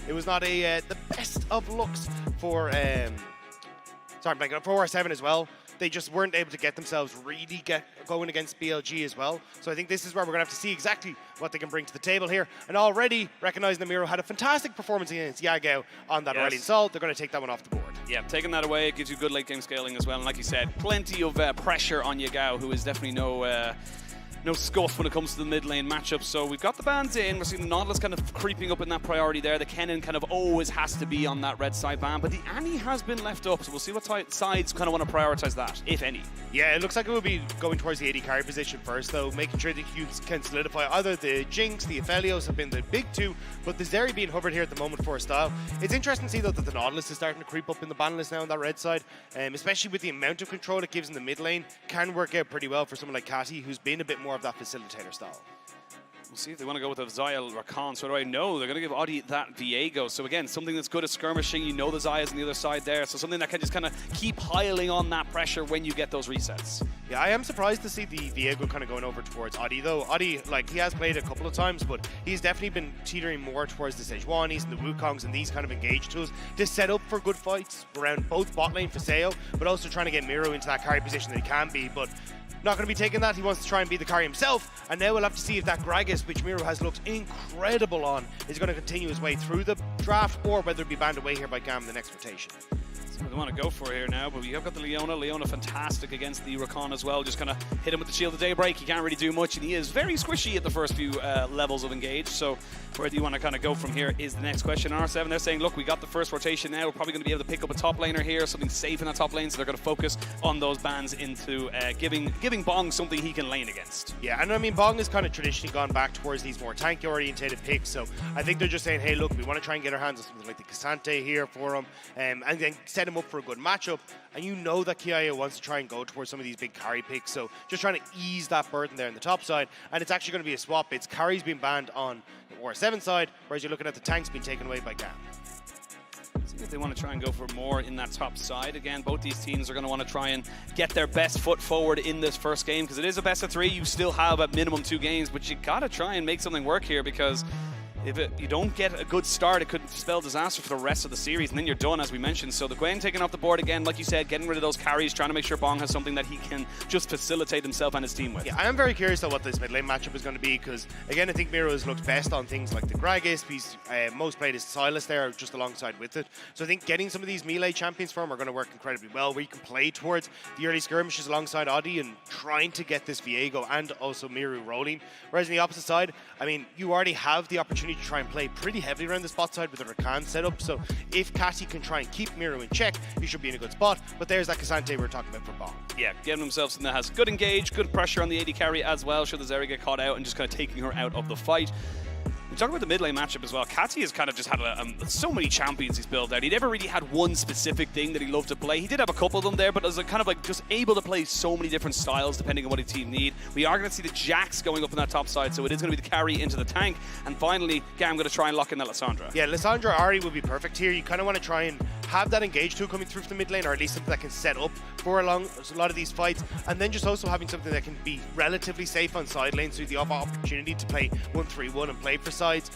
It was not the best of looks for for R7 as well. They just weren't able to get themselves really going against BLG as well. So I think this is where we're going to have to see exactly what they can bring to the table here. And already recognizing that Miro had a fantastic performance against Yagao on that Aurelion Sol, they're going to take that one off the board. Yeah, taking that away, it gives you good late game scaling as well. And like you said, plenty of pressure on Yagao, who is definitely no scuff when it comes to the mid lane matchup. So we've got the bans in. We're seeing the Nautilus kind of creeping up in that priority there. The Kennen kind of always has to be on that red side ban, but the Annie has been left up. So we'll see what sides kind of want to prioritize that, if any. Yeah, it looks like it will be going towards the AD carry position first, though, making sure that you can solidify either the Jinx, the Aphelios have been the big two, but the Zeri being hovered here at the moment for a style. It's interesting to see, though, that the Nautilus is starting to creep up in the ban list now on that red side, especially with the amount of control it gives in the mid lane. Can work out pretty well for someone like Catty, who's been a bit more of that facilitator style. We'll see if they want to go with a Xayah Rakan. So do I know they're going to give Audi that Viego. So again, something that's good at skirmishing. You know the Xayah's on the other side there. So something that can just kind of keep piling on that pressure when you get those resets. Yeah, I am surprised to see the Viego kind of going over towards Audi, though. Audi, like, he has played a couple of times, but he's definitely been teetering more towards the Sejuanis and the Wukongs and these kind of engage tools to set up for good fights around both bot lane for Seo, but also trying to get Miro into that carry position that he can be. But not going to be taking that. He wants to try and be the carry himself, and now we'll have to see if that Gragas, which Miro has looked incredible on, is going to continue his way through the draft, or whether it be banned away here by GAM in the next rotation. That's what they want to go for here now, but we have got the Leona. Leona fantastic against the Rakan as well. Just kind of hit him with the Shield of Daybreak. He can't really do much, and he is very squishy at the first few levels of engage. So where do you want to kind of go from here is the next question. R7, they're saying, look, we got the first rotation now. We're probably going to be able to pick up a top laner here, something safe in that top lane. So they're going to focus on those bans into giving Bong something he can lane against. Yeah, and I mean, Bong has kind of traditionally gone back towards these more tank-orientated picks. So I think they're just saying, hey, look, we want to try and get our hands on something like the Cassante here for him, and then set him up for a good matchup. And you know that Kiaya wants to try and go towards some of these big carry picks, so just trying to ease that burden there on the top side. And it's actually going to be a swap. It's carries being banned on the War 7 side, whereas you're looking at the tanks being taken away by GAM. See if they want to try and go for more in that top side. Again, both these teams are going to want to try and get their best foot forward in this first game, because it is a best of 3. You still have at minimum 2 games, but you got to try and make something work here, because if you don't get a good start, it could spell disaster for the rest of the series, and then you're done, as we mentioned. So the Gwen taking off the board again, like you said, getting rid of those carries, trying to make sure Bong has something that he can just facilitate himself and his team with. Yeah, I am very curious about what this mid lane matchup is going to be, because, again, I think Miro has looked best on things like the Gragas. He's most played is Silas there, just alongside with it. So I think getting some of these melee champions for him are going to work incredibly well, where you can play towards the early skirmishes alongside Audi and trying to get this Viego and also Miro rolling. Whereas on the opposite side, I mean, you already have the opportunity to try and play pretty heavily around the spot side with a Rakan setup, so if Catty can try and keep Miro in check, he should be in a good spot. But there's that Cassante we were talking about for Bong. Yeah, getting himself something that has good engage, good pressure on the AD carry as well, should the Zeri get caught out, and just kind of taking her out of the fight. We talk about the mid lane matchup as well. Catty has kind of just had so many champions he's built out. He never really had one specific thing that he loved to play. He did have a couple of them there, but as kind of like just able to play so many different styles depending on what his team need. We are going to see the Jax going up on that top side, so it is going to be the carry into the tank. And finally, GAM going to try and lock in that Lissandra. Yeah, Lissandra Ari will be perfect here. You kind of want to try and have that engage tool coming through from the mid lane, or at least something that can set up for a lot of these fights, and then just also having something that can be relatively safe on side lane, so you have the opportunity to play 1-3-1 and play for sides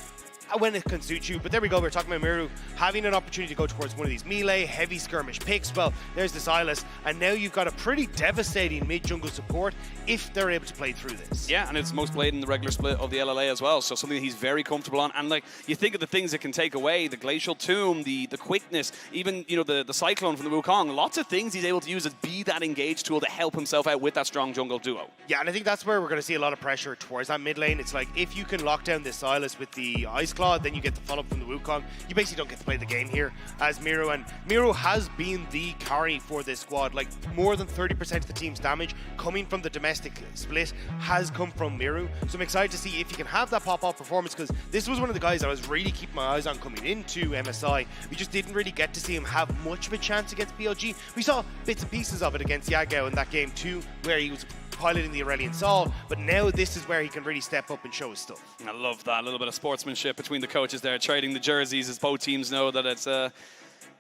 when it can suit you. But there we go, we're talking about Miro having an opportunity to go towards one of these melee, heavy skirmish picks. Well, there's the Silas, and now you've got a pretty devastating mid-jungle support if they're able to play through this. Yeah, and it's most played in the regular split of the LLA as well, so something that he's very comfortable on. And like, you think of the things it can take away, the Glacial Tomb, the quickness, even, you know, the Cyclone from the Wukong, lots of things he's able to use as be that engage tool to help himself out with that strong jungle duo. Yeah, and I think that's where we're going to see a lot of pressure towards that mid lane. It's like, if you can lock down this Silas with the Ice Claw, then you get the follow-up from the Wukong. You basically don't get to play the game here as Miro, and Miro has been the carry for this squad. Like, more than 30% of the team's damage coming from the domestic split has come from Miro. So I'm excited to see if he can have that pop-off performance, because this was one of the guys I was really keeping my eyes on coming into MSI. We just didn't really get to see him have much of a chance against BLG. We saw bits and pieces of it against Yagao in that game too, where he was piloting the Aurelion Sol, but now this is where he can really step up and show his stuff. I love that, a little bit of sportsmanship between the coaches there, trading the jerseys, as both teams know that it's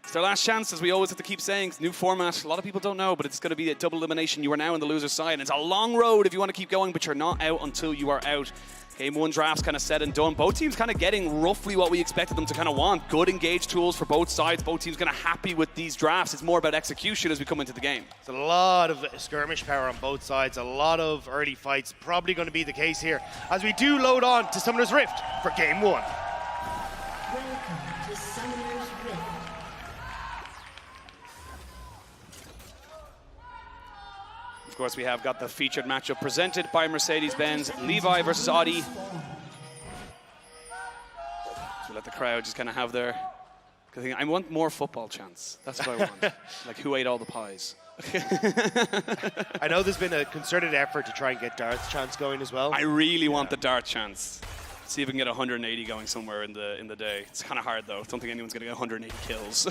It's their last chance, as we always have to keep saying. It's new format. A lot of people don't know, but it's going to be a double elimination. You are now on the loser's side, and it's a long road if you want to keep going, but you're not out until you are out. Game 1 draft's kind of said and done. Both teams kind of getting roughly what we expected them to kind of want. Good engaged tools for both sides. Both teams kind of happy with these drafts. It's more about execution as we come into the game. There's a lot of skirmish power on both sides. A lot of early fights. Probably going to be the case here as we do load on to Summoner's Rift for Game 1. Welcome to Summoner's Rift. Of course, we have got the featured matchup presented by Mercedes-Benz. Levi versus Audi. So let the crowd just kind of have their... I want more football chants. That's what I want. Like, who ate all the pies? I know there's been a concerted effort to try and get Darth chants going as well. I really want the Dart chants. See if we can get 180 going somewhere in the day. It's kind of hard though. Don't think anyone's gonna get 180 kills.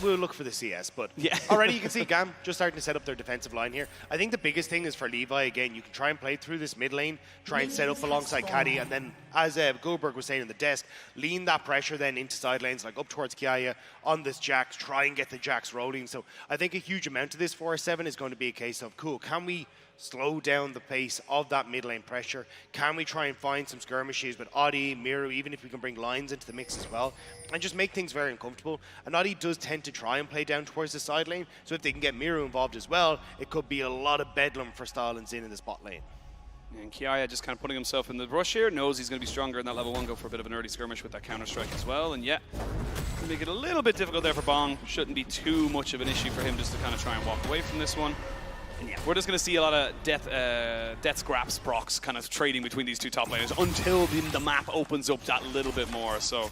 We'll look for the CS, but yeah. Already you can see GAM just starting to set up their defensive line here. I think the biggest thing is for Levi, again, you can try and play through this mid lane, try and set up alongside Caddy, and then, as Goldberg was saying in the desk, lean that pressure then into side lanes, like up towards Kiaya on this Jax, try and get the Jax rolling. So I think a huge amount of this 4-7 is going to be a case of, cool, can we slow down the pace of that mid lane pressure? Can we try and find some skirmishes with Audi, Miru, even if we can bring lines into the mix as well, and just make things very uncomfortable? And Audi does tend to try and play down towards the side lane, so if they can get Miru involved as well, it could be a lot of bedlam for Stahl and Zin in this bot lane. And Kiaya just kind of putting himself in the rush here, knows he's going to be stronger in that level 1, go for a bit of an early skirmish with that counter-strike as well, and yeah, make it a little bit difficult there for Bong. Shouldn't be too much of an issue for him just to kind of try and walk away from this one. And yeah, we're just going to see a lot of death scraps procs kind of trading between these two top laners until the map opens up that little bit more. So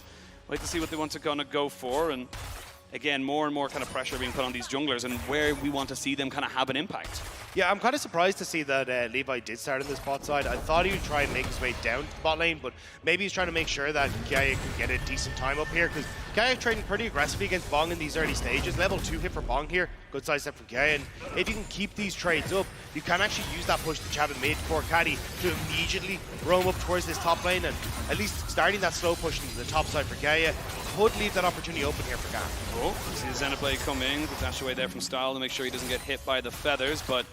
wait to see what they want to kind of go for. And again, more and more kind of pressure being put on these junglers and where we want to see them kind of have an impact. Yeah, I'm kind of surprised to see that Levi did start on this bot side. I thought he would try and make his way down to the bot lane, but maybe he's trying to make sure that Kiaya can get a decent time up here, because Kiaya trading pretty aggressively against Bong in these early stages. Level 2 hit for Bong here. Good side step from Kiaya. And if you can keep these trades up, you can actually use that push to Chab and mid for Caddy to immediately roam up towards this top lane, and at least starting that slow push into the top side for Kiaya could leave that opportunity open here for GAM. Oh, see the Xenoblade come in, the dash away there from Style to make sure he doesn't get hit by the feathers, but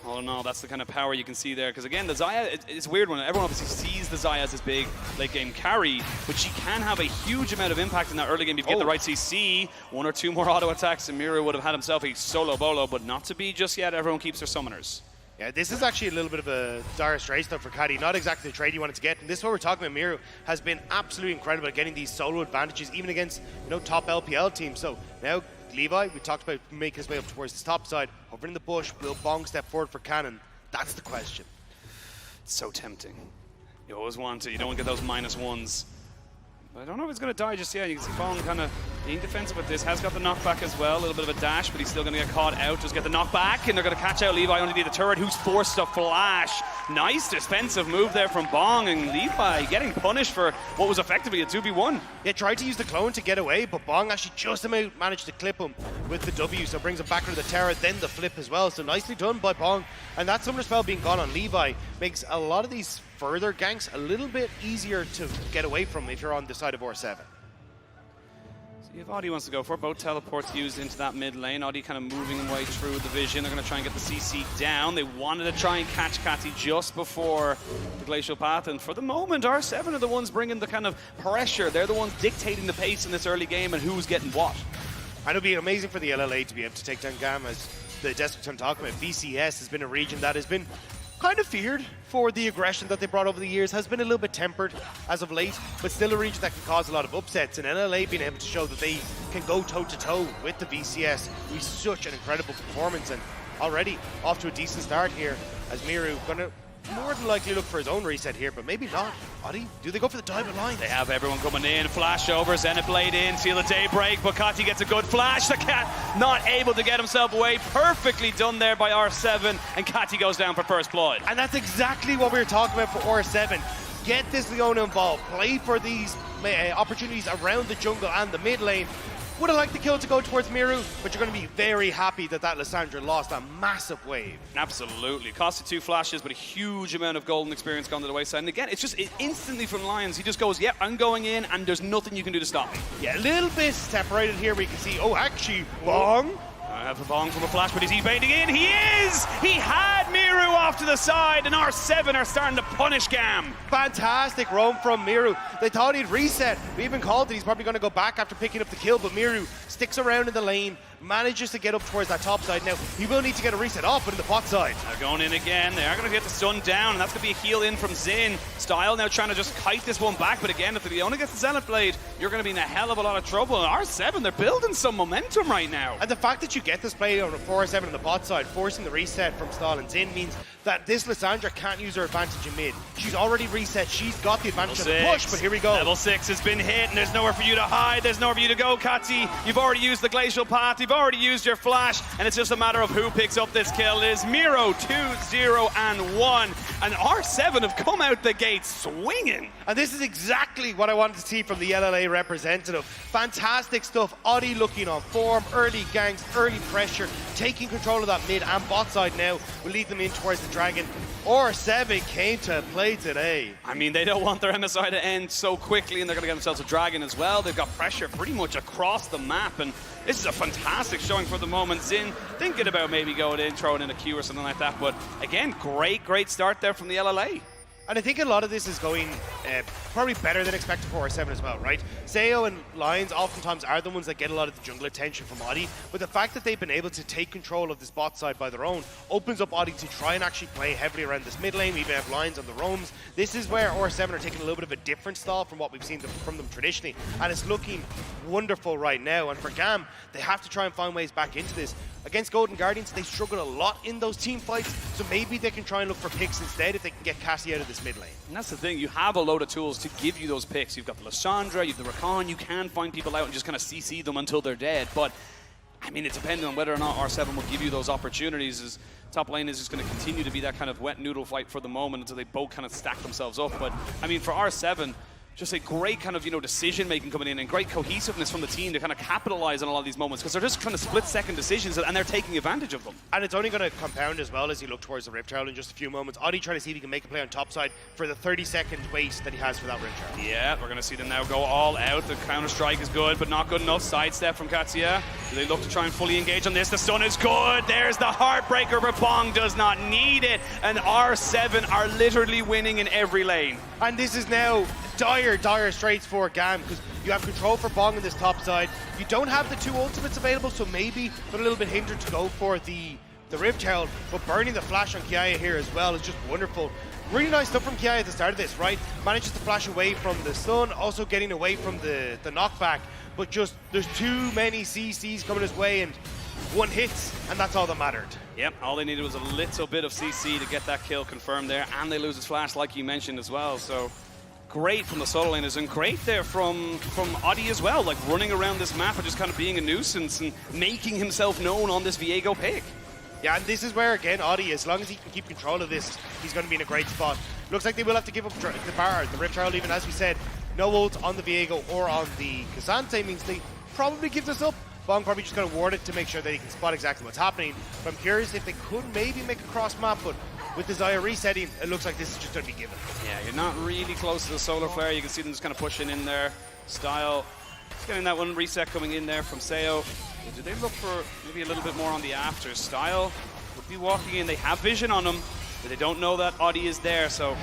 all in all, that's the kind of power you can see there. Because again, the Xayah, it's a weird one. Everyone obviously sees the Xayah as this big late game carry, but she can have a huge amount of impact in that early game if you get the right CC. 1 or 2 more auto attacks, and Miru would have had himself a solo bolo, but not to be just yet. Everyone keeps their summoners. Yeah, this is actually a little bit of a dire straits though for Caddy. Not exactly the trade you wanted to get. And this is what we're talking about. Miru has been absolutely incredible at getting these solo advantages, even against top LPL teams. So now Levi, we talked about making his way up towards the top side, hovering the bush. Will Bong step forward for Cannon? That's the question. It's so tempting. You always want to. You don't want to get those -1s. I don't know if it's going to die just yet. You can see Bong kind of being defensive with this. Has got the knockback as well. A little bit of a dash, but he's still going to get caught out. Just get the knockback, and they're going to catch out Levi underneath the turret, who's forced to flash. Nice defensive move there from Bong, and Levi getting punished for what was effectively a 2v1. Yeah, tried to use the clone to get away, but Bong actually just about managed to clip him with the W, so brings him back to the tower, then the flip as well. So nicely done by Bong. And that summoner spell being gone on Levi makes a lot of these further ganks a little bit easier to get away from if you're on the side of R7. So if Audi wants to go for it, both teleports used into that mid lane. Audi kind of moving way through the vision. They're going to try and get the CC down. They wanted to try and catch Catty just before the Glacial Path, and for the moment, R7 are the ones bringing the kind of pressure. They're the ones dictating the pace in this early game and who's getting what. And it'll be amazing for the LLA to be able to take down GAM, as the desk I'm talking about. VCS has been a region that has been kind of feared for the aggression that they brought over the years, has been a little bit tempered as of late, but still a region that can cause a lot of upsets. And LLA being able to show that they can go toe-to-toe with the VCS with such an incredible performance, and already off to a decent start here as Miru gonna more than likely look for his own reset here, but maybe not. Audi, do they go for the diamond line? They have everyone coming in, flash over, Xenoblade in, seal the daybreak, but Kati gets a good flash. The cat not able to get himself away. Perfectly done there by R7, and Kati goes down for first blood. And that's exactly what we were talking about for R7. Get this Leona involved, play for these opportunities around the jungle and the mid lane. Would have liked the kill to go towards Miru, but you're going to be very happy that Lissandra lost a massive wave. Absolutely. Costed 2 flashes, but a huge amount of golden experience gone to the wayside. And again, it's just instantly from Lions. He just goes, yep, I'm going in, and there's nothing you can do to stop me. Yeah, a little bit separated here. We can see, oh, actually, Bong. I have a Bong from a flash, but is he baiting in? He is! He had Miru off to the side, and R7 are starting to punish GAM. Fantastic roam from Miru. They thought he'd reset. We even called that he's probably going to go back after picking up the kill, but Miru sticks around in the lane, manages to get up towards that top side. Now, he will need to get a reset off, but in the bot side. They're going in again. They are going to get the stun down, and that's going to be a heal in from Xin. Style now trying to just kite this one back, but again, if they only get the Zenith Blade, you're going to be in a hell of a lot of trouble. And R7, they're building some momentum right now. And the fact that you get this play on a 4-7 on the bot side, forcing the reset from Style and Xin, means that this Lissandra can't use her advantage in mid. She's already reset. She's got the advantage of the push, but here we go. Level 6 has been hit, and there's nowhere for you to hide. There's nowhere for you to go, Katsi. You've already used the Glacial Path. You've already used your flash, and it's just a matter of who picks up this kill. It is Miro 2-0-1, and R7 have come out the gate swinging. And this is exactly what I wanted to see from the LLA representative. Fantastic stuff. Audi looking on form, early ganks, early pressure, taking control of that mid and bot side now will lead them in towards the Dragon. R7 came to play today. I mean, they don't want their MSI to end so quickly, and they're going to get themselves a Dragon as well. They've got pressure pretty much across the map, and this is a fantastic showing for the moment. Xin thinking about maybe going in, throwing in a Q or something like that, but again, great start there from the LLA. And I think a lot of this is going probably better than expected for R7 as well, right? Sayo and Lions oftentimes are the ones that get a lot of the jungle attention from Audi, but the fact that they've been able to take control of this bot side by their own opens up Audi to try and actually play heavily around this mid lane. We even have Lions on the roams. This is where R7 are taking a little bit of a different style from what we've seen from them traditionally, and it's looking wonderful right now. And for GAM, they have to try and find ways back into this. Against Golden Guardians, they struggled a lot in those team fights, so maybe they can try and look for picks instead if they can get Cassie out of this mid lane. And that's the thing, you have a load of tools to give you those picks. You've got the Lissandra, you've the Rakan, you can find people out and just kind of CC them until they're dead. But, I mean, it's depending on whether or not R7 will give you those opportunities. As top lane is just going to continue to be that kind of wet noodle fight for the moment until they both kind of stack themselves up. But, I mean, for R7, just a great kind of, decision making coming in and great cohesiveness from the team to kind of capitalize on a lot of these moments, because they're just trying to split second decisions and they're taking advantage of them. And it's only going to compound as well as you look towards the Rift Herald in just a few moments. Audi trying to see if he can make a play on top side for the 30-second wait that he has for that Rift Herald. Yeah, we're going to see them now go all out. The counter-strike is good, but not good enough. Sidestep from Katsuya. Do they look to try and fully engage on this? The stun is good. There's the Heartbreaker, but Bong does not need it. And R7 are literally winning in every lane. And this is now dire straits for GAM, because you have control for Bong on this top side. You don't have the 2 ultimates available, so maybe they're a little bit hindered to go for the Rift Herald, but burning the flash on Kiaya here as well is just wonderful. Really nice stuff from Kiaya at the start of this, right? Manages to flash away from the stun, also getting away from the knockback, but just there's too many CCs coming his way, and one hits, and that's all that mattered. Yep, all they needed was a little bit of CC to get that kill confirmed there, and they lose his flash like you mentioned as well, so great from the solo laners, and great there from Audi as well, like running around this map and just kind of being a nuisance and making himself known on this Viego pick. Yeah, and this is where, again, Audi, as long as he can keep control of this, he's going to be in a great spot. Looks like they will have to give up the bar, the Rift Herald, even as we said, no ult on the Viego or on the Kazante means they probably give this up. Bong probably just going to ward it to make sure that he can spot exactly what's happening. But I'm curious if they could maybe make a cross map, but with the Xayah resetting, it looks like this is just going to be given. Yeah, you're not really close to the solar flare. You can see them just kind of pushing in there. Style, just getting that one reset coming in there from Sayo. Do they look for maybe a little bit more on the after? Style would be walking in. They have vision on him, but they don't know that Audi is there, so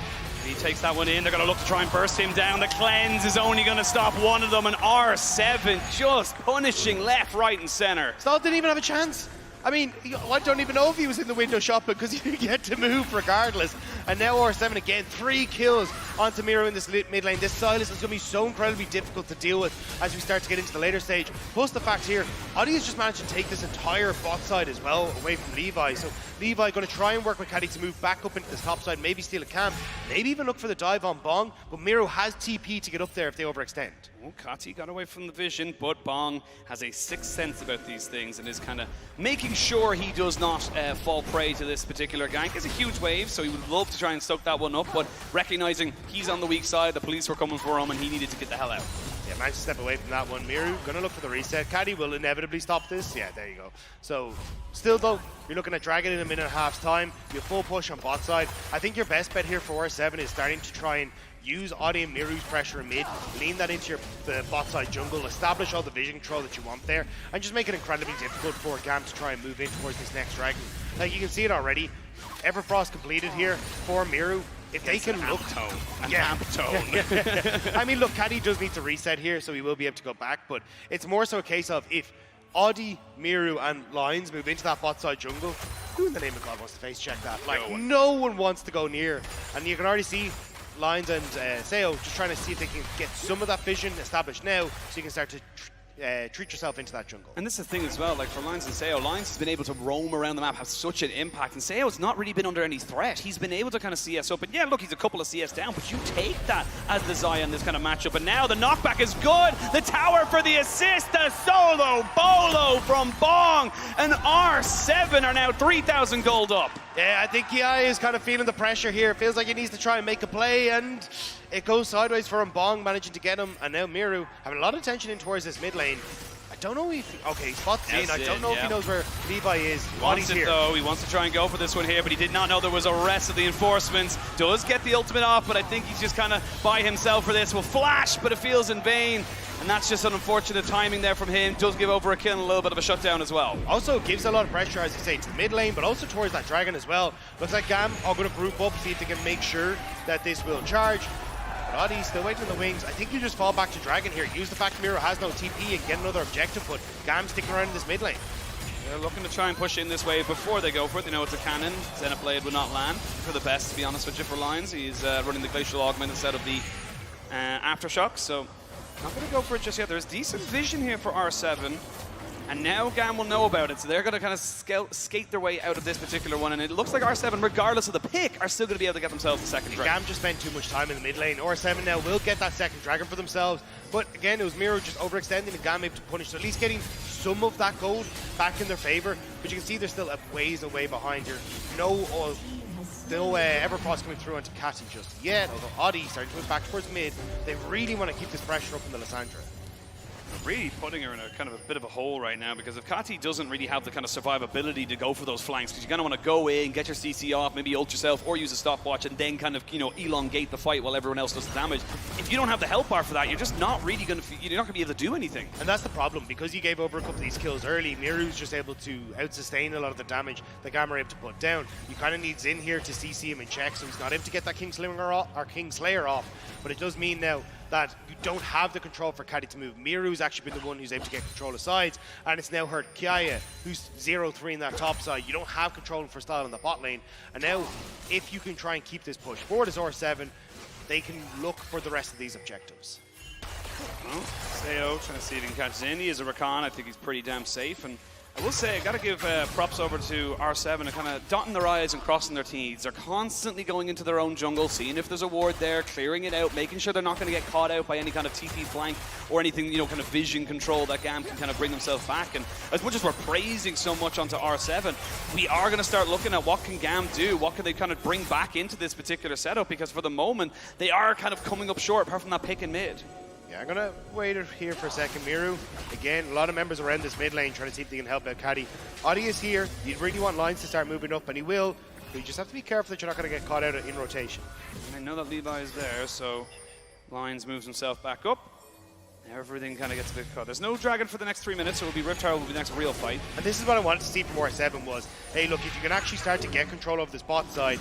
he takes that one in. They're going to look to try and burst him down. The cleanse is only going to stop one of them, and R7 just punishing left, right, and center. Style didn't even have a chance. I mean, I don't even know if he was in the window shopping, because he didn't get to move regardless. And now R7 again, 3 kills onto Miro in this mid lane. This Silas is going to be so incredibly difficult to deal with as we start to get into the later stage. Plus the fact here, Audi has just managed to take this entire bot side as well away from Levi. So Levi going to try and work with Caddy to move back up into this top side, maybe steal a camp, maybe even look for the dive on Bong. But Miro has TP to get up there if they overextend. Oh, Kati got away from the vision, but Bong has a sixth sense about these things and is kind of making sure he does not fall prey to this particular gank. It's a huge wave, so he would love to try and soak that one up, but recognizing he's on the weak side, the police were coming for him, and he needed to get the hell out. Yeah, managed to step away from that one. Miru gonna look for the reset. Caddy will inevitably stop this. Yeah, there you go. So, still though, you're looking at Dragon in a minute and a half's time. You have full push on bot side. I think your best bet here for R7 is starting to try and use Audi and Miru's pressure in mid, lean that into the bot side jungle, establish all the vision control that you want there, and just make it incredibly difficult for GAM to try and move in towards this next Dragon. Like, you can see it already. Everfrost completed here for Miru. If they can look... amp tone. I mean, look, Caddy does need to reset here, so he will be able to go back, but it's more so a case of if Audi, Miru, and Lions move into that bot side jungle, who in the name of God wants to face check that? Like, no one wants to go near. And you can already see Lions and Seo just trying to see if they can get some of that vision established now, so you can start to treat yourself into that jungle. And this is the thing as well, like for Lions and Seo, Lions has been able to roam around the map, have such an impact, and Seo's not really been under any threat. He's been able to kind of CS up, and yeah, look, he's a couple of CS down, but you take that as the Xayah in this kind of matchup, and now the knockback is good. The tower for the assist, the solo bolo from Bong, and R7 are now 3,000 gold up. Yeah, I think Kiai is kind of feeling the pressure here. Feels like he needs to try and make a play, and it goes sideways for him. Bong managing to get him, and now Miru having a lot of attention in towards this mid lane. I don't know if... Okay, he spots in. I don't know if he knows where Levi is. He wants it, though. He wants to try and go for this one here, but he did not know there was a rest of the enforcements. Does get the ultimate off, but I think he's just kind of by himself for this. Will flash, but it feels in vain. And that's just an unfortunate timing there from him. Does give over a kill and a little bit of a shutdown as well. Also gives a lot of pressure, as you say, to the mid lane, but also towards that Dragon as well. Looks like GAM are going to group up, see if they can make sure that this will charge. But Audi still waiting in the wings. I think you just fall back to Dragon here. Use the fact Miro has no TP and get another objective, but GAM sticking around in this mid lane. They're looking to try and push in this wave before they go for it. They know it's a cannon. Xenoblade would not land for the best, to be honest with you, for Lions. He's running the Glacial Augment instead of the Aftershock, so not going to go for it just yet. There's decent vision here for R7. And now GAM will know about it, so they're going to kind of skate their way out of this particular one. And it looks like R7, regardless of the pick, are still going to be able to get themselves the second dragon. GAM just spent too much time in the mid lane. R7 now will get that second dragon for themselves. But again, it was Miro just overextending and GAM able to punish. So at least getting some of that gold back in their favor. But you can see they're still a ways away behind here. No Everfrost coming through onto Catty just yet. Although Audi starting to move back towards mid. They really want to keep this pressure up in the Lysandra. Really putting her in a kind of a bit of a hole right now, because if Kati doesn't really have the kind of survivability to go for those flanks, because you kind of want to go in, get your CC off, maybe ult yourself or use a stopwatch and then kind of, you know, elongate the fight while everyone else does the damage. If you don't have the health bar for that, you're just not really going to, you're not going to be able to do anything. And that's the problem, because you gave over a couple of these kills early, Miru's just able to out-sustain a lot of the damage that GAM are able to put down. You kind of need Xin here to CC him in check, so he's not able to get that Kingslayer off, but it does mean now that you don't have the control for Caddy to move. Miru's actually been the one who's able to get control of sides, and it's now hurt Kiaya, who's 0-3 in that top side. You don't have control for style in the bot lane, and now if you can try and keep this push forward as R7, they can look for the rest of these objectives. Well, Seo trying to see if he can catch Xin. He is a Rakan. I think he's pretty damn safe, and I will say, I got to give props over to R7 and kind of dotting their I's and crossing their T's. They're constantly going into their own jungle, seeing if there's a ward there, clearing it out, making sure they're not going to get caught out by any kind of TP flank or anything, you know, kind of vision control that GAM can kind of bring themselves back. And as much as we're praising so much onto R7, we are going to start looking at what can GAM do, what can they kind of bring back into this particular setup, because for the moment, they are kind of coming up short, apart from that pick in mid. Yeah, I'm going to wait here for a second. Miru, again, a lot of members around this mid lane trying to see if they can help out Caddy. Audi is here. You really want Lions to start moving up, and he will. But you just have to be careful that you're not going to get caught out in rotation. And I know that Levi is there, so Lions moves himself back up. Everything kind of gets a bit caught. There's no dragon for the next 3 minutes, so it'll be Rift Tower will be the next real fight. And this is what I wanted to see from R7 was, hey, look, if you can actually start to get control of this bot side,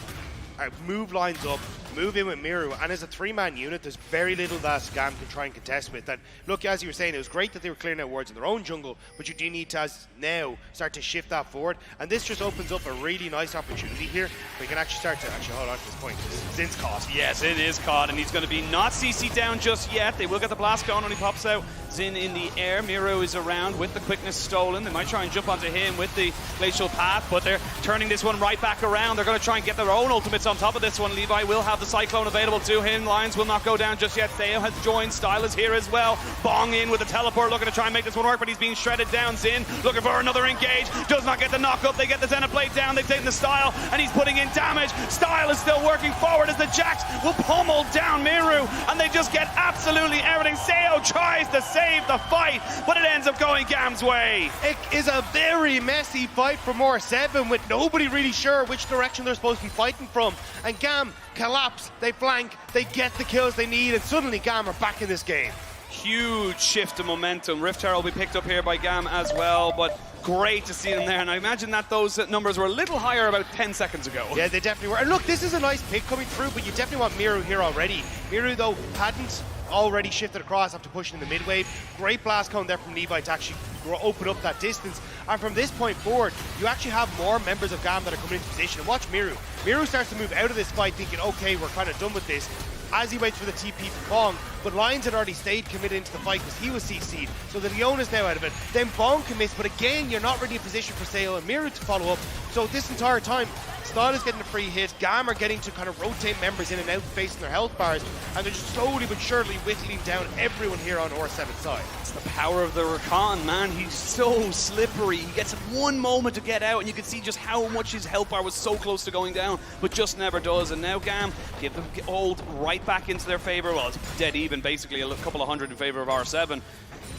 move Lines up, move in with Miru, and as a three-man unit, there's very little that GAM can try and contest with. And look, as you were saying, it was great that they were clearing out wards in their own jungle, but you do need to now start to shift that forward. And this just opens up a really nice opportunity here, where you can actually start to hold on to this point. Zin's caught. Yes, it is caught, and he's going to be not CC down just yet. They will get the blast going when he pops out. Xin in the air. Miru is around with the quickness stolen. They might try and jump onto him with the glacial path, but they're turning this one right back around. They're going to try and get their own ultimates on top of this one. Levi will have the Cyclone available to him. Lions will not go down just yet. Theo has joined. Style is here as well. Bong in with the teleport, looking to try and make this one work, but he's being shredded down. Zin looking for another engage. Does not get the knock up. They get the Xenoblade down. They've taken the Style, and he's putting in damage. Style is still working forward as the Jax will pummel down Miru, and they just get absolutely everything. Seo tries to save the fight, but it ends up going GAM's way. It is a very messy fight for R7 with nobody really sure which direction they're supposed to be fighting from. And GAM collapse, they flank, they get the kills they need, and suddenly GAM are back in this game. Huge shift in momentum. Rift Herald will be picked up here by GAM as well, but great to see them there. And I imagine that those numbers were a little higher about 10 seconds ago. Yeah, they definitely were. And look, this is a nice pick coming through, but you definitely want Miru here already. Miru, though, hadn't already shifted across after pushing in the mid wave. Great blast cone there from Levi to actually open up that distance. And from this point forward, you actually have more members of GAM that are coming into position. And watch Miru. Miru starts to move out of this fight thinking, okay, we're kind of done with this, as he waits for the TP from Bong. But Lions had already stayed committed into the fight because he was CC'd, so the Leona's now out of it. Then Bong commits, but again, you're not really in position for Sale and Miru to follow up. So this entire time, Style is getting a free hit, GAM are getting to kind of rotate members in and out facing their health bars, and they're just slowly but surely whittling down everyone here on R7's side. It's the power of the Rakan, man. He's so slippery. He gets one moment to get out, and you can see just how much his health bar was so close to going down, but just never does. And now GAM give them hold right back into their favor. Well, it's dead even, basically a couple of hundred in favor of R7.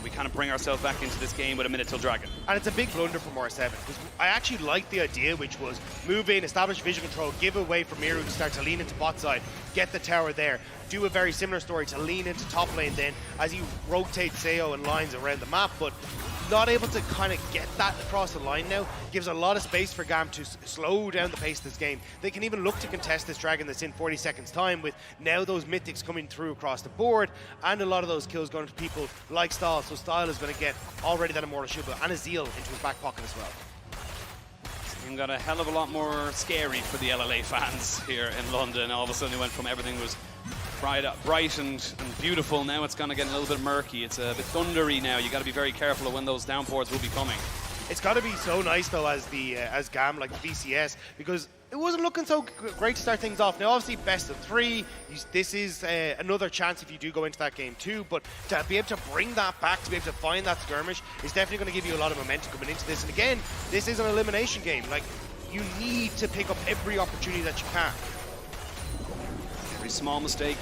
We kind of bring ourselves back into this game with a minute till Dragon. And it's a big blunder from R7, because I actually liked the idea, which was move in, establish vision control, give away for Miru to start to lean into bot side, get the tower there, do a very similar story to lean into top lane then as you rotate Seo and lines around the map, but not able to kind of get that across the line now. Gives a lot of space for GAM to slow down the pace of this game. They can even look to contest this Dragon that's in 40 seconds time, with now those mythics coming through across the board, and a lot of those kills going to people like Style. So Style is going to get already that Immortal Shield and a Zeal into his back pocket as well. This got a hell of a lot more scary for the LLA fans here in London. All of a sudden it went from everything was bright and beautiful. Now it's going to get a little bit murky. It's a bit thundery now. You got to be very careful of when those downpours will be coming. It's got to be so nice though as GAM, like the VCS, because it wasn't looking so great to start things off. Now obviously best of 3, this is another chance if you do go into that game too, but to be able to bring that back, to be able to find that skirmish is definitely going to give you a lot of momentum coming into this. And again, this is an elimination game. Like, you need to pick up every opportunity that you can. Every small mistake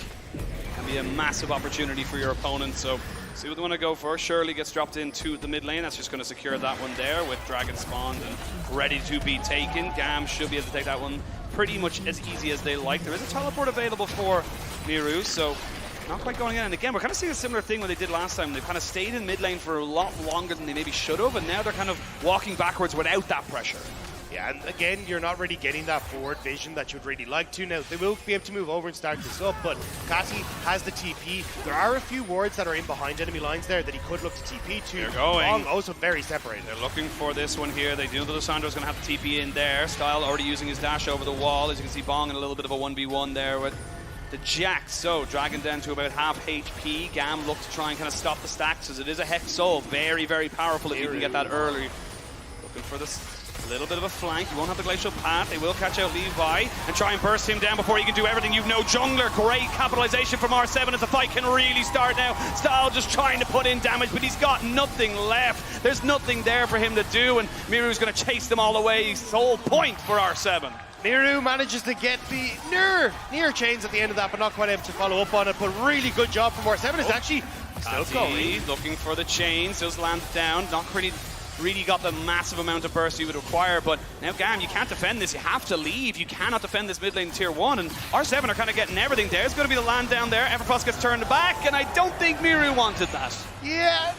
can be a massive opportunity for your opponent, so see what they want to go for. Shirley gets dropped into the mid lane. That's just going to secure that one there with Dragon spawned and ready to be taken. GAM should be able to take that one pretty much as easy as they like. There is a teleport available for Miru, so not quite going in. And again, we're kind of seeing a similar thing what they did last time. They kind of stayed in mid lane for a lot longer than they maybe should have, and now they're kind of walking backwards without that pressure. Yeah, and again, you're not really getting that forward vision that you'd really like to. Now, they will be able to move over and start this up, but Cassie has the TP. There are a few wards that are in behind enemy lines there that he could look to TP to. They're going. Bong also very separated. They're looking for this one here. They do know that Lisandro's going to have the TP in there. Style already using his dash over the wall. As you can see, Bong in a little bit of a 1v1 there with the Jax. So, Dragon down to about half HP. GAM look to try and kind of stop the stacks, as it is a Hex Soul. Very, very powerful if you can get that early. Looking for this little bit of a flank. You won't have the glacial path. They will catch out Levi and try and burst him down before he can do everything. You've no jungler. Great capitalization from R7 as the fight can really start now. Style just trying to put in damage, but he's got nothing left. There's nothing there for him to do, and Miru's going to chase them all away. Sole point for R7. Miru manages to get the near chains at the end of that, but not quite able to follow up on it. But really good job from R7. Is actually still going. Looking for the chains. Does land down. Not really got the massive amount of burst you would require, but now GAM, you can't defend this. You have to leave. You cannot defend this mid lane tier 1, and R7 are kind of getting everything there. It's going to be the land down there. Everfoss gets turned back, and I don't think Miru wanted that. Yeah,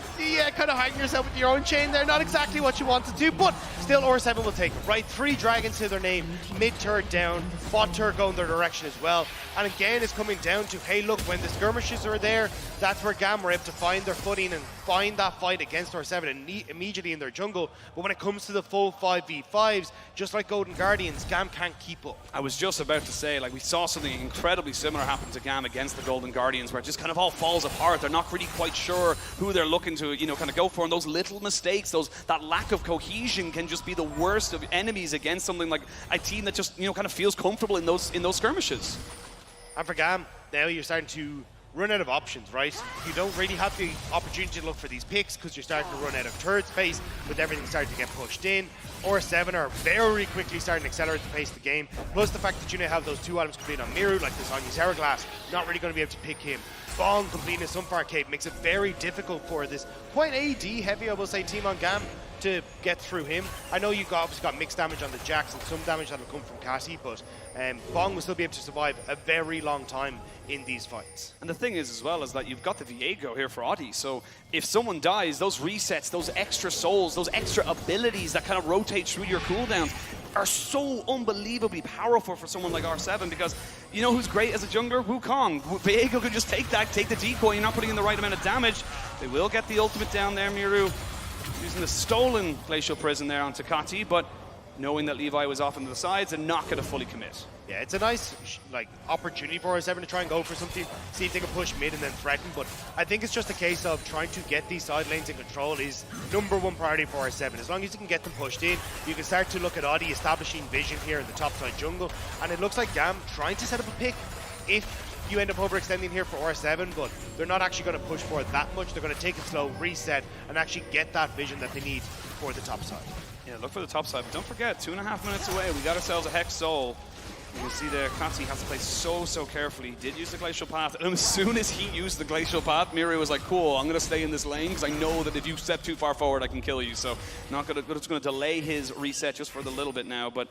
kind of hiding yourself with your own chain there. Not exactly what you wanted to, but still R7 will take it, right? 3 dragons to their name, mid turret down, bot turret going their direction as well. And again, it's coming down to, hey, look, when the skirmishes are there, that's where GAM were able to find their footing and find that fight against R7 immediately in their jungle. But when it comes to the full 5v5s, just like Golden Guardians, GAM can't keep up. I was just about to say, like, we saw something incredibly similar happen to GAM against the Golden Guardians, where it just kind of all falls apart. They're not really quite sure who they're looking to, kind of go for, and those little mistakes, that lack of cohesion can just be the worst of enemies against something like a team that just, kind of feels comfortable in those skirmishes. And for GAM, now you're starting to run out of options, right? You don't really have the opportunity to look for these picks because you're starting to run out of turret space with everything starting to get pushed in. Or7 are very quickly starting to accelerate the pace of the game. Plus the fact that you now have those 2 items complete on Miru, like this Anya's Hourglass, not really going to be able to pick him. Bong completing his Sunfire Cape makes it very difficult for this quite AD heavy, I will say, team on GAM to get through him. I know you've obviously got mixed damage on the Jax and some damage that will come from Cassie, but Bong will still be able to survive a very long time in these fights. And the thing is as well is that you've got the Viego here for Audi, so if someone dies, those resets, those extra souls, those extra abilities that kind of rotate through your cooldowns are so unbelievably powerful for someone like R7, because you know who's great as a jungler? Wukong. Viego can just take the decoy, you're not putting in the right amount of damage. They will get the ultimate down there, Miru. Using the stolen Glacial Prison there on Takati, but knowing that Levi was off into the sides and not going to fully commit. Yeah, it's a nice opportunity for R7 to try and go for something, see if they can push mid and then threaten, but I think it's just a case of trying to get these side lanes in control is #1 priority for R7. As long as you can get them pushed in, you can start to look at Audi establishing vision here in the top side jungle, and it looks like GAM trying to set up a pick if you end up overextending here for R7, but they're not actually going to push for it that much. They're going to take it slow, reset, and actually get that vision that they need for the top side. Yeah, look for the top side, but don't forget, 2.5 minutes away, we got ourselves a Hex Soul. You can see there, Katsi has to play so carefully. He did use the Glacial Path, and as soon as he used the Glacial Path, Miru was like, cool, I'm going to stay in this lane, because I know that if you step too far forward, I can kill you. So just going to delay his reset just for the little bit now, but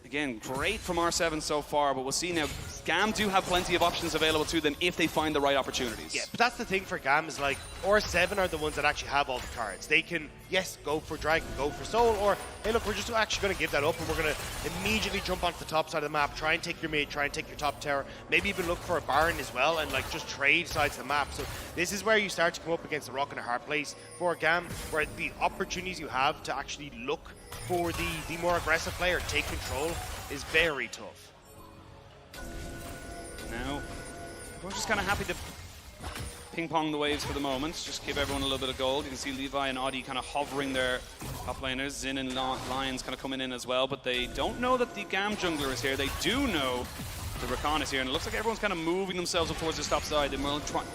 again, great from R7 so far, but we'll see now. GAM do have plenty of options available to them if they find the right opportunities. Yeah, but that's the thing for GAM is like, R7 are the ones that actually have all the cards. They can, yes, go for Dragon, go for Soul, or, hey look, we're just actually going to give that up and we're going to immediately jump onto the top side of the map, try and take your mid, try and take your top tower, maybe even look for a Baron as well and like just trade sides of the map. So this is where you start to come up against a rock and a hard place for GAM, where the opportunities you have to actually look for the more aggressive player, take control, is very tough. Now, we're just kind of happy to ping-pong the waves for the moment, just give everyone a little bit of gold. You can see Levi and Audi kind of hovering their top laners. Xin and Lions kind of coming in as well, but they don't know that the GAM jungler is here. They do know the Rakan is here, and it looks like everyone's kind of moving themselves up towards this top side. And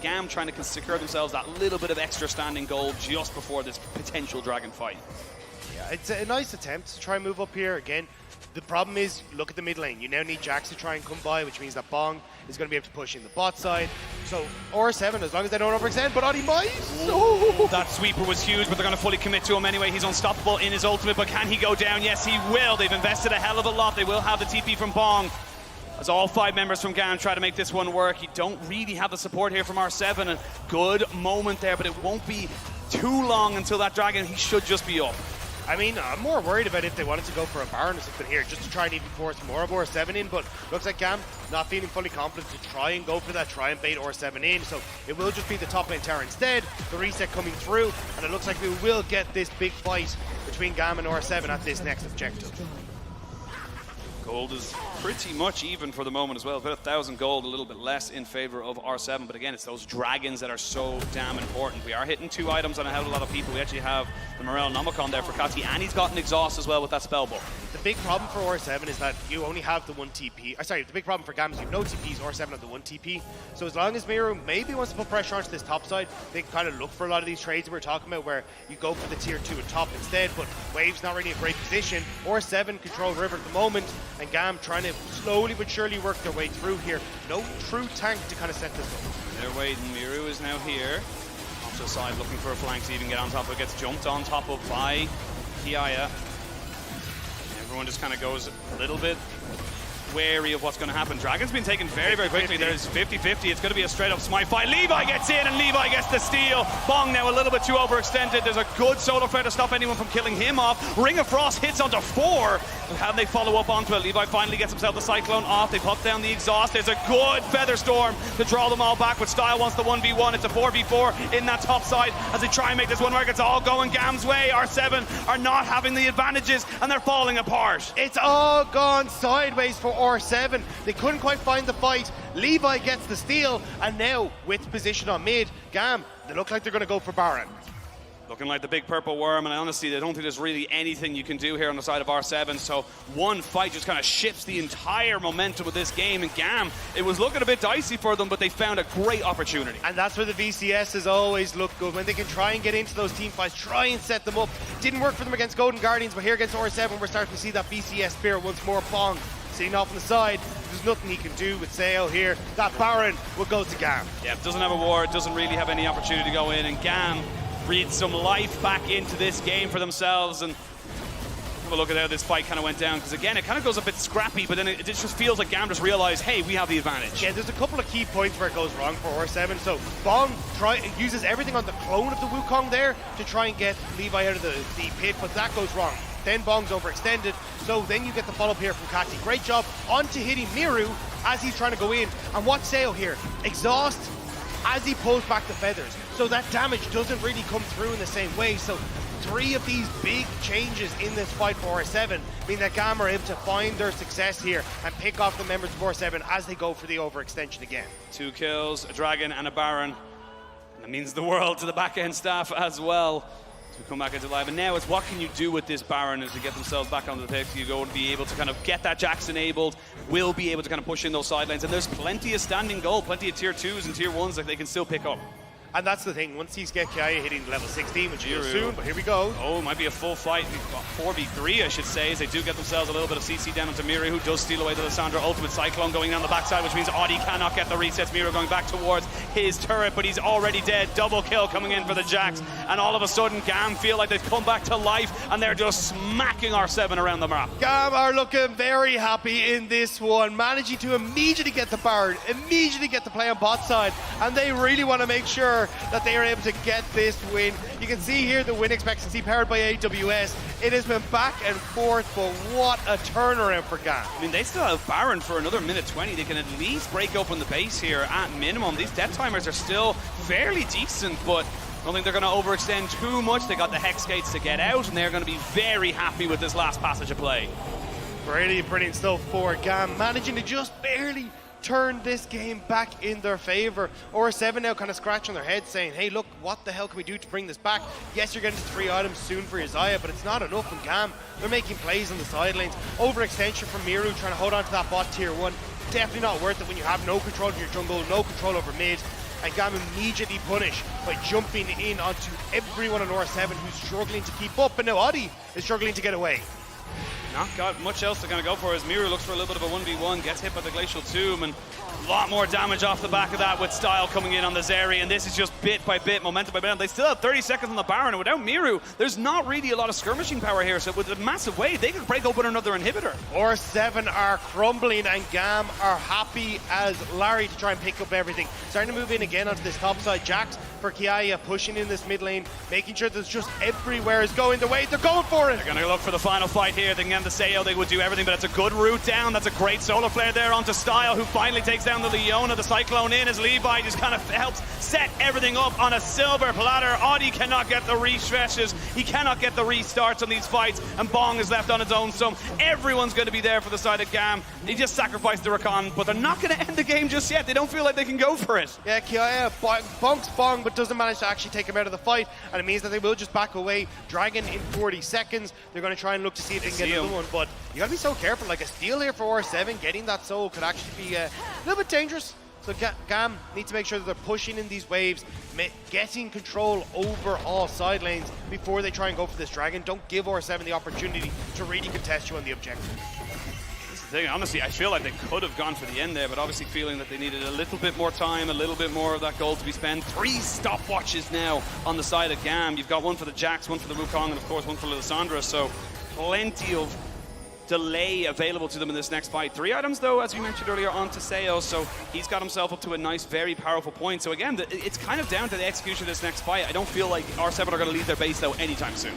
GAM trying to secure themselves that little bit of extra standing gold just before this potential dragon fight. Yeah, it's a nice attempt to try and move up here again. The problem is, look at the mid lane. You now need Jax to try and come by, which means that Bong is going to be able to push in the bot side. So, R7, as long as they don't overextend, but Audi might. Oh, that sweeper was huge, but they're going to fully commit to him anyway. He's unstoppable in his ultimate, but can he go down? Yes, he will. They've invested a hell of a lot. They will have the TP from Bong. As all 5 members from GAM try to make this one work, you don't really have the support here from R7. A good moment there, but it won't be too long until that dragon. He should just be up. I mean, I'm more worried about if they wanted to go for a Baron or something here, just to try and even force more of R7 in, but looks like GAM not feeling fully confident to try and go for that, try and bait R7 in, so it will just be the top lane tower instead, the reset coming through, and it looks like we will get this big fight between GAM and R7 at this next objective. Gold is pretty much even for the moment as well. About 1,000 gold, a little bit less in favor of R7. But again, it's those dragons that are so damn important. We are hitting 2 items on a hell of a lot of people. We actually have the Morel Nomicon there for Kati, and he's got an exhaust as well with that spell book. The big problem for R7 is that you only have the 1 TP. Sorry, the big problem for GAM is you have no TPs, R7 have the 1 TP. So as long as Miru maybe wants to put pressure onto this top side, they can kind of look for a lot of these trades that we're talking about where you go for the tier 2 at top instead, but Wave's not really in a great position. R7 control River at the moment, and GAM trying to slowly but surely work their way through here. No true tank to kind of set this up. They're waiting. Miru is now here. Off to the side looking for a flank to even get on top of it. Gets jumped on top of by Kiaya. Everyone just kind of goes a little bit wary of what's going to happen. Dragon's been taken very quickly. There's 50-50. It's going to be a straight up smite fight. Levi gets in and Levi gets the steal. Bong now a little bit too overextended. There's a good solo flare to stop anyone from killing him off. Ring of Frost hits onto 4. How do they follow up onto it? Levi finally gets himself the Cyclone off. They pop down the exhaust. There's a good Feather Storm to draw them all back, but Style wants the 1v1. It's a 4v4 in that top side as they try and make this one work. It's all going GAM's way. R7 are not having the advantages and they're falling apart. It's all gone sideways for R7. They couldn't quite find the fight. Levi gets the steal, and now with position on mid, GAM, they look like they're going to go for Baron. Looking like the big purple worm, and honestly, I don't think there's really anything you can do here on the side of R7. So one fight just kind of shifts the entire momentum of this game. And GAM, it was looking a bit dicey for them, but they found a great opportunity. And that's where the VCSs always look good, when they can try and get into those team fights, try and set them up. Didn't work for them against Golden Guardians, but here against R7, we're starting to see that VCS spirit once more. Bong sitting off on the side. There's nothing he can do with Sayo here. That Baron will go to GAM. Yeah, doesn't have a ward, doesn't really have any opportunity to go in, and GAM breathe some life back into this game for themselves. And have a look at how this fight kind of went down, because again, it kind of goes a bit scrappy, but then it just feels like GAM just realized, hey, we have the advantage. Yeah, there's a couple of key points where it goes wrong for R7. So Bong uses everything on the clone of the Wukong there to try and get Levi out of the pit, but that goes wrong. Then Bong's overextended, so then you get the follow-up here from Kati. Great job onto hitting Miru as he's trying to go in. And what's Sayo here? Exhaust as he pulls back the feathers, so that damage doesn't really come through in the same way. So 3 of these big changes in this fight for R7 mean that GAM are able to find their success here and pick off the members of R7 as they go for the overextension again. 2 kills, a Dragon and a Baron. And that means the world to the back-end staff as well. As we come back into live, and now it's what can you do with this Baron as they get themselves back onto the pick. You're going to be able to kind of get that Jax enabled, will be able to kind of push in those sidelines, and there's plenty of standing gold, plenty of tier 2s and tier 1s that they can still pick up. And that's the thing, once these get Kiaya hitting level 16, which is soon, but here we go. Oh, it might be a full fight, 4v3 I should say, as they do get themselves a little bit of CC down onto Miru, who does steal away the Lissandra ultimate Cyclone going down the backside, which means Audi cannot get the resets. Miru going back towards his turret, but he's already dead. Double kill coming in for the Jax, and all of a sudden GAM feel like they've come back to life, and they're just smacking R7 around the map. GAM are looking very happy in this one, managing to immediately get the Baron, immediately get the play on bot side, and they really want to make sure that they are able to get this win. You can see here the win expectancy powered by AWS. It has been back and forth, but what a turnaround for GAM. I mean, they still have Baron for another minute 20. They can at least break open the base here at minimum. These death timers are still fairly decent, but I don't think they're going to overextend too much. They got the Hex Gates to get out, and they're going to be very happy with this last passage of play. Brilliant stuff for GAM, managing to just barely turn this game back in their favor. R7 now kind of scratching their heads saying, hey, look, what the hell can we do to bring this back? Yes, you're getting to 3 items soon for Isaiah, but it's not enough. And GAM, they're making plays on the sidelines. Overextension from Miru, trying to hold on to that bot tier 1. Definitely not worth it when you have no control of your jungle, no control over mid. And GAM immediately punish by jumping in onto everyone on R7 who's struggling to keep up. And now Adi is struggling to get away. Not got much else to kind of go for as Miru looks for a little bit of a 1v1, gets hit by the Glacial Tomb, and a lot more damage off the back of that with Style coming in on the Zeri, and this is just bit by bit, momentum by momentum. They still have 30 seconds on the Baron, and without Miru, there's not really a lot of skirmishing power here, so with a massive wave, they could break open another inhibitor. R7 are crumbling, and GAM are happy as Larry to try and pick up everything. Starting to move in again onto this top side. Jax for Kiaya pushing in this mid lane, making sure that just everywhere is going the way. They're going for it. They're going to look for the final fight here. They can get the Sayo, they would do everything, but it's a good route down. That's a great solar flare there onto Style, who finally takes down the Leona. The Cyclone in as Levi just kind of helps set everything up on a silver platter. Audi cannot get the refreshes. He cannot get the restarts on these fights, and Bong is left on his own. So everyone's going to be there for the side of GAM. They just sacrificed the Rakan, but they're not going to end the game just yet. They don't feel like they can go for it. Yeah, Kiaya bonks Bong, but doesn't manage to actually take him out of the fight, and it means that they will just back away. Dragon in 40 seconds. They're going to try and look to see if they can get another one, but you got to be so careful. Like a steal here for R7, getting that soul could actually be a little bit dangerous. So GAM need to make sure that they're pushing in these waves, getting control over all side lanes before they try and go for this Dragon. Don't give R7 the opportunity to really contest you on the objective. This is the thing, honestly, I feel like they could have gone for the end there, but obviously feeling that they needed a little bit more time, a little bit more of that gold to be spent. 3 stopwatches now on the side of GAM. You've got one for the Jax, one for the Wukong, and of course one for Lissandra, so plenty of delay available to them in this next fight. 3 items though, as we mentioned earlier, onto Sayo, so he's got himself up to a nice, very powerful point. So again, it's kind of down to the execution of this next fight. I don't feel like R7 are going to leave their base though anytime soon.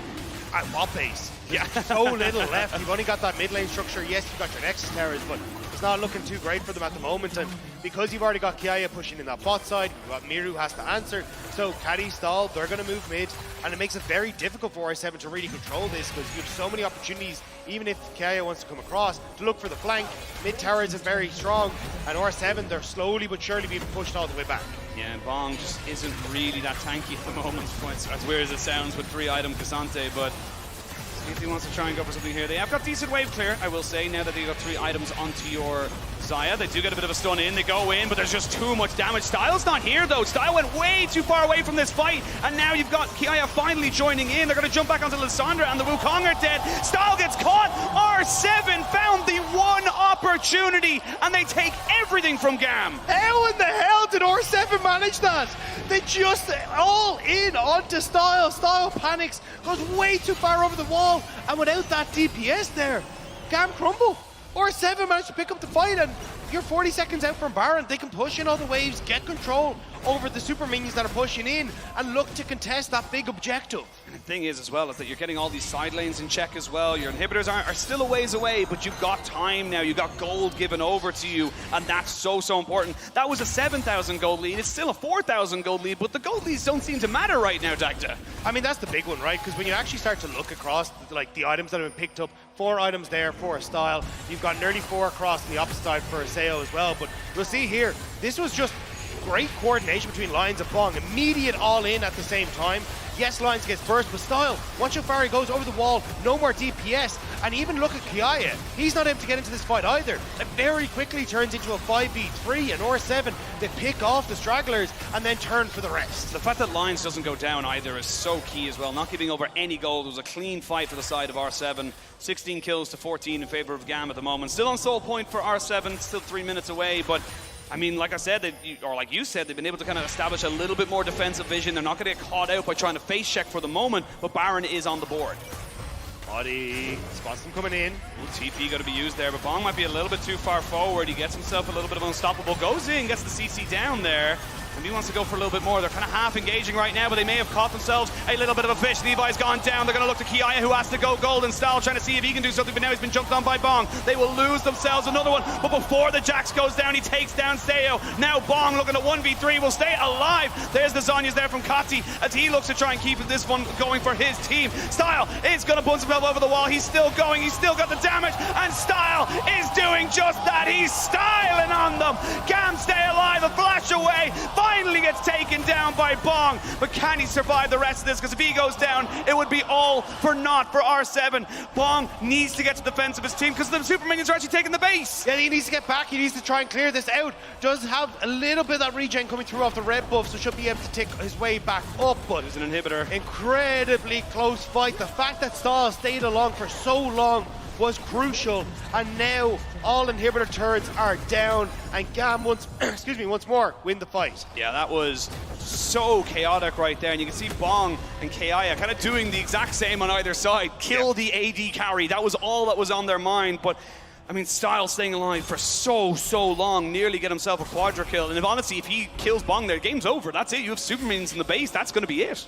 At what base? Yeah, so little left. You've only got that mid lane structure. Yes, you've got your Nexus towers, but it's not looking too great for them at the moment. And because you've already got Kiaya pushing in that bot side, you've got Miru has to answer. So Caddy stall, they're going to move mid, and it makes it very difficult for R7 to really control this, because you have so many opportunities, even if Kiaya wants to come across, to look for the flank. Mid towers is very strong, and R7, they're slowly but surely being pushed all the way back. Yeah, and Bong just isn't really that tanky at the moment, as weird as it sounds with 3-item Cassante, but see if he wants to try and go for something here. They have got decent wave clear, I will say, now that they've got 3 items onto your Xayah. They do get a bit of a stun in, they go in, but there's just too much damage. Style's not here though. Style went way too far away from this fight, and now you've got Kiaya finally joining in. They're going to jump back onto Lissandra, and the Wukong are dead. Style gets caught. R7 found the one opportunity, and they take everything from GAM. How in the hell did R7 manage that? They just all in onto Style. Style panics, goes way too far over the wall, and without that DPS there, GAM crumble. R7 managed to pick up the fight, and you're 40 seconds out from Baron. They can push in all the waves, get control over the super minions that are pushing in, and look to contest that big objective. And the thing is as well, is that you're getting all these side lanes in check as well. Your inhibitors are still a ways away, but you've got time now. You've got gold given over to you, and that's so important. That was a 7,000 gold lead. It's still a 4,000 gold lead, but the gold leads don't seem to matter right now, Dagda. I mean, that's the big one, right? Because when you actually start to look across like the items that have been picked up, 4 items there for a Style. You've got nearly 4 across on the opposite side for a Seo as well. But you'll see here, this was just great coordination between Lions and Bong. Immediate all in at the same time. Yes, Lions gets burst, but Style, watch how far he goes over the wall, no more DPS. And even look at Kiaya, he's not able to get into this fight either. It very quickly turns into a 5v3, and R7, they pick off the stragglers and then turn for the rest. The fact that Lions doesn't go down either is so key as well. Not giving over any gold. It was a clean fight for the side of R7. 16 kills to 14 in favor of GAM at the moment. Still on soul point for R7, still 3 minutes away, but I mean, like I said, or like you said, they've been able to kind of establish a little bit more defensive vision. They're not going to get caught out by trying to face check for the moment, but Baron is on the board. Body spots them coming in. Ooh, TP got to be used there, but Bong might be a little bit too far forward. He gets himself a little bit of unstoppable, goes in, gets the CC down there. And he wants to go for a little bit more. They're kind of half engaging right now, but they may have caught themselves a little bit of a fish. Levi's gone down. They're going to look to Kiaya, who has to go golden style, trying to see if he can do something, but now he's been jumped on by Bong. They will lose themselves another one, but before the Jax goes down, he takes down Seo. Now Bong looking at 1v3, will stay alive. There's the Zhonya's there from Kati as he looks to try and keep this one going for his team. Style is going to bounce himself over the wall. He's still going. He's still got the damage, and Style is doing just that. He's styling on them. GAM stay alive, a flash away. Finally gets taken down by Bong, but can he survive the rest of this? Because if he goes down, it would be all for naught for R7. Bong needs to get to the defense of his team because the super minions are actually taking the base. Yeah, he needs to get back. He needs to try and clear this out. Does have a little bit of that regen coming through off the red buff, so should be able to take his way back up. But there's an inhibitor. Incredibly close fight. The fact that Style stayed along for so long was crucial, and now all inhibitor turrets are down, and GAM once more win the fight. Yeah, that was so chaotic right there, and you can see Bong and Kiaya kind of doing the exact same on either side. Kill the AD carry. That was all that was on their mind, but I mean, Style staying alive for so long, nearly get himself a quadra kill, and honestly, if he kills Bong there, game's over. That's it. You have super minions in the base. That's going to be it.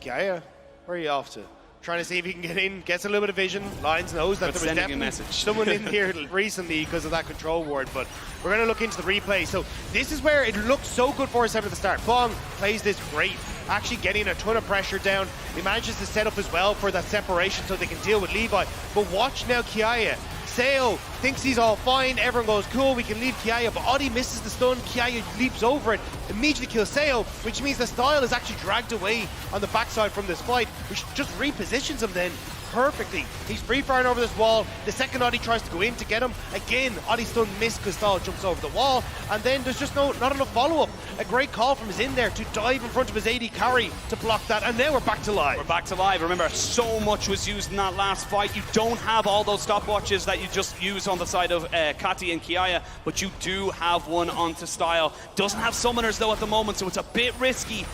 Kiaya, where are you off to? Trying to see if he can get in, gets a little bit of vision. Lions knows that there was definitely someone in here recently because of that control ward, but we're going to look into the replay. So this is where it looked so good for us at the start. Bong plays this great, actually getting a ton of pressure down. He manages to set up as well for that separation so they can deal with Levi. But watch now Kiaya. Seo thinks he's all fine, everyone goes cool, we can leave Kiaya, but Audi misses the stun, Kiaya leaps over it, immediately kills Seo, which means the Style is actually dragged away on the backside from this fight, which just repositions him then perfectly. He's free firing over this wall. The second Audi tries to go in to get him. Again, Audi stun missed because Style jumps over the wall, and then there's just not enough follow-up. A great call from his in there to dive in front of his AD carry to block that, and now we're back to live. We're back to live. Remember, so much was used in that last fight. You don't have all those stopwatches that you just used on the side of Kati and Kiaya, but you do have one onto Style. Doesn't have summoners though at the moment, so it's a bit risky.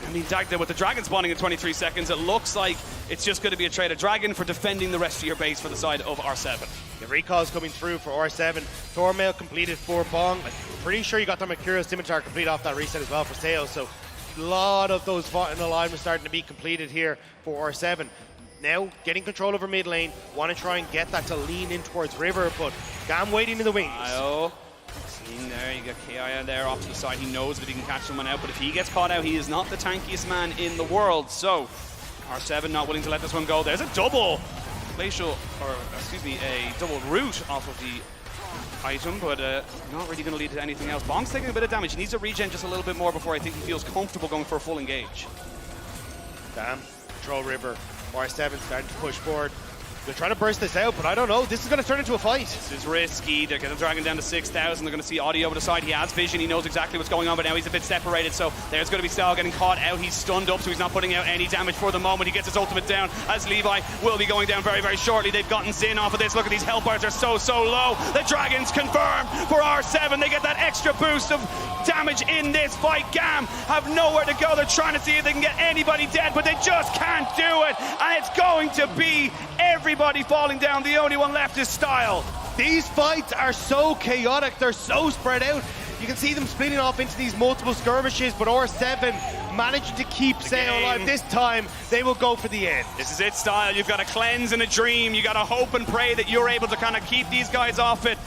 I mean, Dagda, with the dragon spawning in 23 seconds, it looks like it's just going to be a trade of dragon for defending the rest of your base for the side of R7. The recalls coming through for R7. Thormail completed for Bong. I'm pretty sure you got the Mercurial Scimitar complete off that reset as well for Seo. So a lot of those final alignments starting to be completed here for R7. Now getting control over mid lane. Want to try and get that to lean in towards River, but GAM waiting in the wings. In there, you got Kiaya there off to the side. He knows that he can catch someone out, but if he gets caught out, he is not the tankiest man in the world. So R7 not willing to let this one go. There's a double glacial, or excuse me, a double root off of the item, but not really going to lead to anything else. Bong's taking a bit of damage. He needs to regen just a little bit more before I think he feels comfortable going for a full engage. GAM, control river. R7 starting to push forward. They're trying to burst this out, but I don't know. This is going to turn into a fight. This is risky. They're going to drag him down to 6,000. They're going to see Audi over the side. He has vision. He knows exactly what's going on, but now he's a bit separated. So there's going to be Style getting caught out. He's stunned up, so he's not putting out any damage for the moment. He gets his ultimate down as Levi will be going down very, very shortly. They've gotten Zin off of this. Look at these health bars. They're so low. The Dragons confirm for R7. They get that extra boost of damage in this fight. GAM have nowhere to go. They're trying to see if they can get anybody dead, but they just can't do it. And it's going to be everybody falling down. The only one left is Style. These fights are so chaotic. They're so spread out. You can see them splitting off into these multiple skirmishes, but R7 managing to keep Sayo alive. This time, they will go for the end. This is it, Style. You've got a cleanse and a dream. You got to hope and pray that you're able to kind of keep these guys off it.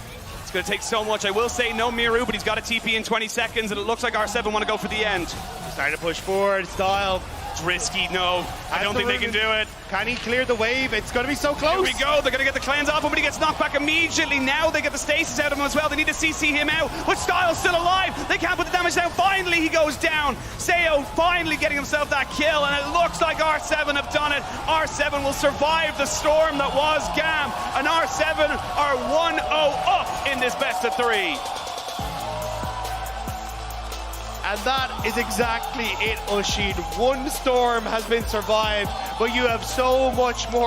It's going to take so much. I will say no Miru, but he's got a TP in 20 seconds, and it looks like R7 want to go for the end. Starting to push forward. Style. It's risky, no. I don't think they can do it. Can he clear the wave? It's going to be so close. Here we go. They're going to get the cleanse off him, but he gets knocked back immediately. Now they get the stasis out of him as well. They need to CC him out, but Style's still alive. They can't put the damage down. Finally, he goes down. Sayo finally getting himself that kill, and it looks like R7 have done it. R7 will survive the storm that was GAM, and R7 are 1-0 up in this best of 3. And that is exactly it, Ushid. One storm has been survived, but you have so much more